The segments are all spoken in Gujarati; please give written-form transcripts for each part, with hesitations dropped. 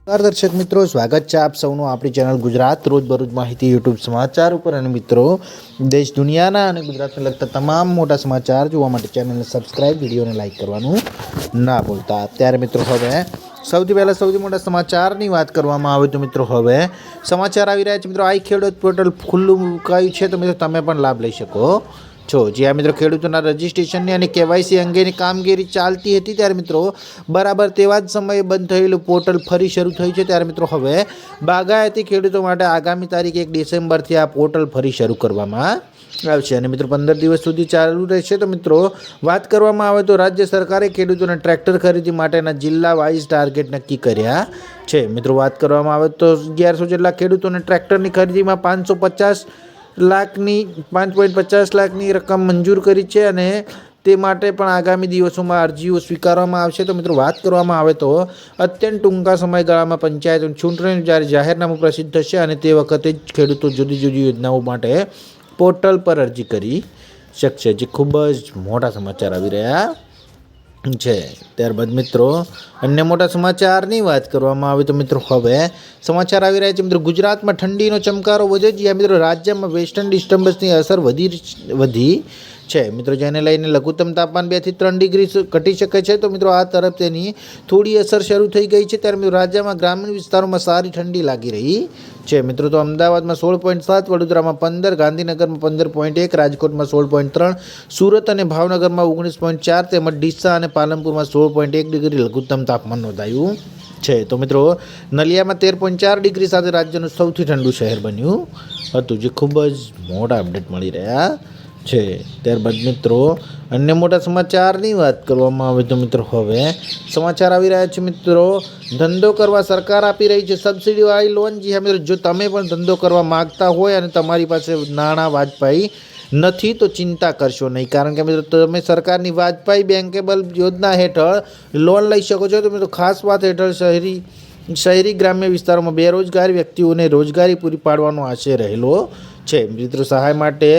नमस्कार दर्शक मित्रों, स्वागत है आप સૌનું આપણી ચેનલ ગુજરાત રોજબરોજ માહિતી યુટ્યુબ સમાચાર ઉપર। અને મિત્રો, દેશ દુનિયાના અને ગુજરાતને લગતા તમામ મોટા સમાચાર જોવા માટે ચેનલને સબસ્ક્રાઇબ, વિડીયોને લાઇક કરવાનું ના ભૂલતા। ત્યારે મિત્રો, હવે સૌથી પહેલાં સૌથી મોટા સમાચારની વાત કરવામાં આવે તો મિત્રો, હવે સમાચાર આવી રહ્યા છે। મિત્રો, આઈ ખેડૂત પોર્ટલ ખુલ્લું મુકાયું છે, તો મિત્રો તમે પણ લાભ લઈ શકો છો। જ્યાં મિત્રો ખેડૂતોના રજિસ્ટ્રેશનની અને કેવાયસી અંગેની કામગીરી ચાલતી હતી, ત્યારે મિત્રો બરાબર તેવા જ સમયે બંધ થયેલું પોર્ટલ ફરી શરૂ થયું છે। ત્યારે મિત્રો, હવે બાગાયતી ખેડૂતો માટે આગામી તારીખ 1 ડિસેમ્બરથી આ પોર્ટલ ફરી શરૂ કરવામાં આવશે અને મિત્રો 15 દિવસ સુધી ચાલુ રહેશે। તો મિત્રો, વાત કરવામાં આવે તો રાજ્ય સરકારે ખેડૂતોને ટ્રેક્ટર ખરીદી માટેના જિલ્લા વાઇઝ ટાર્ગેટ નક્કી કર્યા છે। મિત્રો, વાત કરવામાં આવે તો 1100 જેટલા ખેડૂતોને ટ્રેક્ટરની ખરીદીમાં 5.50 લાખની રકમ મંજૂર કરી છે અને તે માટે પણ આગામી દિવસોમાં અરજીઓ સ્વીકારવામાં આવશે। તો મિત્રો, વાત કરવામાં આવે તો અત્યંત ટૂંકા સમયગાળામાં પંચાયત ચૂંટણીનું જ્યારે જાહેરનામું પ્રસિદ્ધ થશે અને તે વખતે જ ખેડૂતો જુદી જુદી યોજનાઓ માટે પોર્ટલ પર અરજી કરી શકશે, જે ખૂબ જ મોટા સમાચાર આવી રહ્યા છે। ત્યારબાદ મિત્રો, અન્ય મોટા સમાચારની વાત કરવામાં આવે તો મિત્રો, હવે સમાચાર આવી રહ્યા છે। મિત્રો, ગુજરાતમાં ઠંડીનો ચમકારો વધ્યો, જ્યાં મિત્રો રાજ્યમાં વેસ્ટર્ન ડિસ્ટર્બન્સની અસર વધી છે। મિત્રો, જેને લઈને લઘુત્તમ તાપમાન 2 થી 3 ડિગ્રી ઘટી શકે છે। તો મિત્રો, આ તરફ તેની થોડી અસર શરૂ થઈ ગઈ છે। ત્યારે મિત્રો, રાજ્યમાં ગ્રામીણ વિસ્તારોમાં સારી ઠંડી લાગી રહી છે। મિત્રો, તો અમદાવાદમાં 16.7, વડોદરામાં 15, ગાંધીનગરમાં 15.1, રાજકોટમાં 16.3, સુરત અને ભાવનગરમાં 19.4 તેમજ ડીસા અને પાલનપુરમાં 16.1 ડિગ્રી લઘુત્તમ તાપમાન નોંધાયું છે। તો મિત્રો, નલિયામાં 13.4 ડિગ્રી સાથે રાજ્યનું સૌથી ઠંડુ શહેર બન્યું હતું, જે ખૂબ જ મોટા અપડેટ મળી રહ્યા છે। ત્યારબાદ મિત્રો, અન્ય મોટા સમાચારની વાત કરવામાં આવે તો મિત્રો, હવે સમાચાર આવી રહ્યા છે। મિત્રો, ધંધો કરવા સરકાર આપી રહી છે સબસિડીવાળી લોન। જી હા મિત્રો, જો તમે પણ ધંધો કરવા માગતા હોય અને તમારી પાસે નાણાં વાજપાઈ નથી તો ચિંતા કરશો નહીં, કારણ કે મિત્રો તમે સરકારની વાજપાઈ બેન્કેબલ યોજના હેઠળ લોન લઈ શકો છો। તો મિત્રો, ખાસ વાત હેઠળ શહેરી ગ્રામ્ય વિસ્તારોમાં બેરોજગાર વ્યક્તિઓને રોજગારી પૂરી પાડવાનો આશય રહેલો છે। મિત્રો, સહાય માટે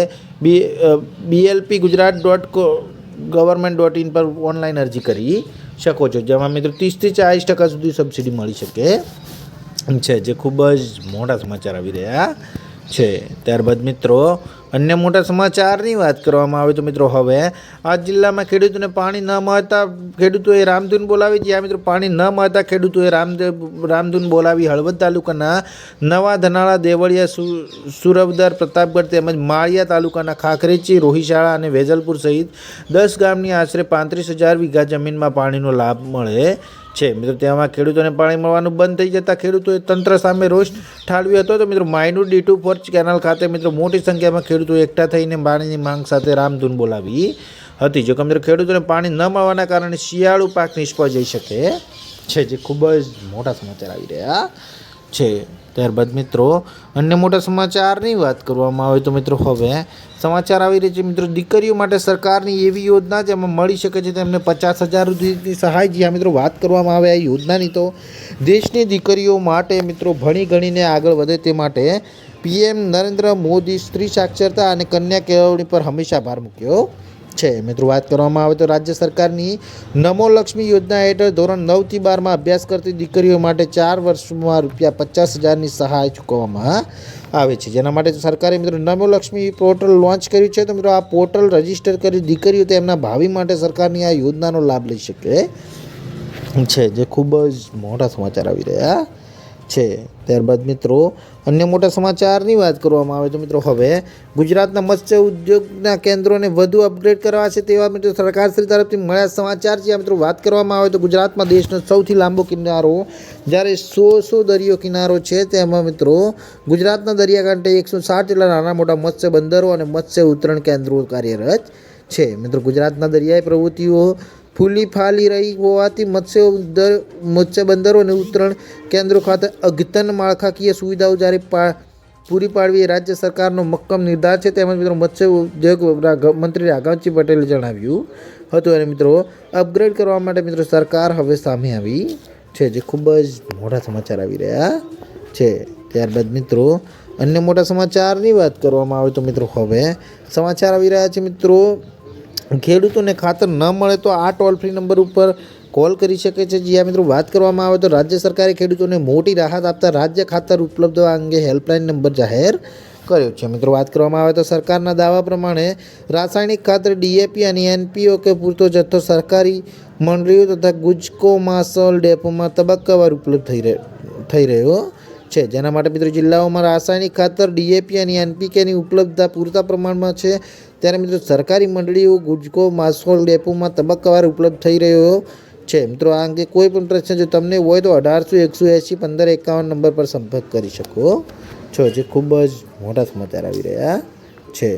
BLP gujarat.government.in પર ઓનલાઈન અરજી કરી શકો છો, જેમાં મિત્રો 30 થી 40% સુધી સબસિડી મળી શકે છે, જે ખૂબ જ મોટા સમાચાર આવી રહ્યા છે। ત્યારબાદ મિત્રો, અન્ય મોટા સમાચારની વાત કરવામાં આવે તો મિત્રો, હવે આ જિલ્લામાં ખેડૂતોને પાણી ન મળતા ખેડૂતોએ રામધૂન બોલાવી। જ્યાં મિત્રો પાણી ન મળતા ખેડૂતોએ રામધૂન બોલાવી હળવદ તાલુકાના નવા ધનાળા, દેવળિયા, સુરવદર, પ્રતાપગઢ તેમજ માળિયા તાલુકાના ખાખરેચી, રોહિશાળા અને વેજલપુર સહિત 10 ગામની આશરે 35,000 વીઘા જમીનમાં પાણીનો લાભ મળે છે। મિત્રો, તેમાં ખેડૂતોને પાણી મળવાનું બંધ થઈ જતાં ખેડૂતોએ તંત્ર સામે રોષ ઠાલવ્યો હતો। તો મિત્રો, માયનુર D2 ફોર્ચ કેનાલ ખાતે મિત્રો મોટી સંખ્યામાં ખેડૂતો એકઠા થઈને પાણીની માંગ સાથે રામધૂન બોલાવી હતી। જો કે મિત્રો, ખેડૂતોને પાણી ન મળવાના કારણે શિયાળુ પાક નિષ્ફળ જઈ શકે છે, જે ખૂબ જ મોટા સમાચાર આવી રહ્યા છે। ત્યારબાદ મિત્રો, અન્ય મોટા સમાચારની વાત કરવામાં આવે તો મિત્રો, હવે સમાચાર આવી રહી છે। મિત્રો, દીકરીઓ માટે સરકારની એવી યોજના જેમાં મળી શકે છે તેમને 50,000 સુધીની સહાય। જ્યાં મિત્રો વાત કરવામાં આવે આ યોજનાની, તો દેશની દીકરીઓ માટે મિત્રો ભણી ગણીને આગળ વધે તે માટે PM નરેન્દ્ર મોદી સ્ત્રી સાક્ષરતા અને કન્યા કેળવણી પર હંમેશા ભાર મૂક્યો છે। મિત્રો, વાત કરવામાં આવે તો રાજ્ય સરકારની નમો લક્ષ્મી યોજના હેઠળ ધોરણ 9 થી 12માં અભ્યાસ કરતી દીકરીઓ માટે 4 વર્ષમાં ₹50,000ની સહાય ચૂકવવામાં આવે છે, જેના માટે સરકારે મિત્રો નમો લક્ષ્મી પોર્ટલ લોન્ચ કર્યું છે। તો મિત્રો, આ પોર્ટલ રજીસ્ટર કરી દીકરીઓ તેમના ભાવિ માટે સરકારની આ યોજનાનો લાભ લઈ શકે છે, જે ખૂબ જ મોટા સમાચાર આવી રહ્યા છે। ત્યારબાદ મિત્રો, અન્ય મોટા સમાચારની વાત કરવામાં આવે તો મિત્રો, હવે ગુજરાતના મત્સ્ય ઉદ્યોગના કેન્દ્રોને વધુ અપગ્રેડ કરવા છે તેવા મિત્રો સરકારશ્રી તરફથી મળ્યા સમાચાર છે। મિત્રો, વાત કરવામાં આવે તો ગુજરાતમાં દેશનો સૌથી લાંબો કિનારો જ્યારે 100 દરિયો કિનારો છે, તેમાં મિત્રો ગુજરાતના દરિયાકાંઠે 160 જેટલા નાના મોટા મત્સ્ય બંદરો અને મત્સ્ય ઉતરણ કેન્દ્રો કાર્યરત છે। મિત્રો, ગુજરાતના દરિયાઈ પ્રવૃત્તિઓ ફૂલી ફાલી રહી હોવાથી મત્સ્ય બંદરો અને ઉતરણ કેન્દ્રો ખાતે અદ્યતન માળખાકીય સુવિધાઓ જ્યારે પૂરી પાડવી એ રાજ્ય સરકારનો મક્કમ નિર્ધાર છે, તેમજ મિત્રો મત્સ્ય ઉદ્યોગ મંત્રી રાઘવજી પટેલે જણાવ્યું હતું। અને મિત્રો, અપગ્રેડ કરવા માટે મિત્રો સરકાર હવે સામે આવી છે, જે ખૂબ જ મોટા સમાચાર આવી રહ્યા છે। ત્યારબાદ મિત્રો, અન્ય મોટા સમાચારની વાત કરવામાં આવે તો મિત્રો, હવે સમાચાર આવી રહ્યા છે। મિત્રો, ખેડૂતોને ખાતર ન મળે તો આ ટોલ ફ્રી નંબર ઉપર કોલ કરી શકે છે. જ્યાં મિત્રો વાત કરવામાં આવે તો રાજ્ય સરકારે ખેડૂતોને મોટી રાહત આપતા રાજ્ય ખાતર ઉપલબ્ધ અંગે હેલ્પલાઇન નંબર જાહેર કર્યો છે. મિત્રો વાત કરવામાં આવે તો સરકારના દાવા પ્રમાણે રાસાયણિક ખાતર ડીએપી અને એનપીઓ કે પૂરતો જથ્થો સરકારી મંડળીઓ તથા ગુજકો માસોલ ડેપોમાં તબક્કાવાર ઉપલબ્ધ થઈ રહ્યો છે. જેના માટે મિત્રો જિલ્લાઓમાં રાસાયણિક ખાતર ડીએપી અને એનપીકેની ઉપલબ્ધતા પૂરતા પ્રમાણમાં છે. ત્યારે મિત્રો સરકારી મંડળીઓ ગુજકો માસોલ ડેપોમાં તબક્કાવાર ઉપલબ્ધ થઈ રહ્યો છે. મિત્રો આ અંગે કોઈ પણ પ્રશ્ન જો તમને હોય તો 1800 180 1551 નંબર પર સંપર્ક કરી શકો છો. જે ખૂબ જ મોટા સમાચાર આવી રહ્યા છે.